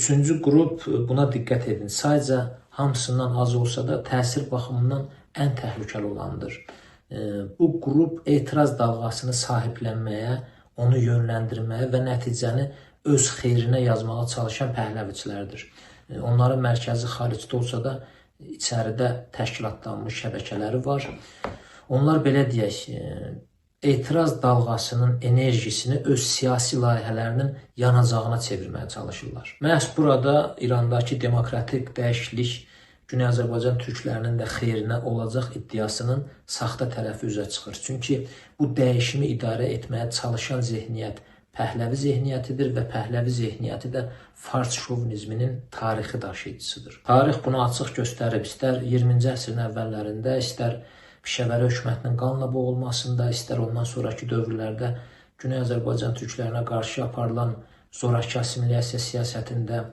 Üçüncü qrup, buna diqqət edin, sadəcə hamısından az olsa da təsir baxımından ən təhlükəli olandır. Bu qrup etiraz dalğasını sahiblənməyə, onu yönləndirməyə və nəticəni öz xeyrinə yazmağa çalışan pəhləviçilərdir. Onların mərkəzi xaricdə olsa da içəridə təşkilatlanmış şəbəkələri var. Onlar belə deyək, etiraz dalğasının enerjisini öz siyasi layihələrinin yanacağına çevirməyə çalışırlar. Məhz burada İrandakı demokratik dəyişiklik Güney Azərbaycan türklərinin də xeyrinə olacaq iddiasının saxta tərəfi üzə çıxır. Çünki bu dəyişimi idarə etməyə çalışan zehniyyət Pəhləvi zehniyyətidir və Pəhləvi zehniyyəti də fars şovinizminin tarixi daşıyıcısıdır. Tarix bunu açıq göstərib, istər 20-ci əsrin əvvəllərində, istər Pişəvəri hökumətinin qanla boğulmasında, istər ondan sonraki dövrlərdə Güney Azərbaycan türklərinə qarşı aparılan zorakı assimilyasiya siyasətində,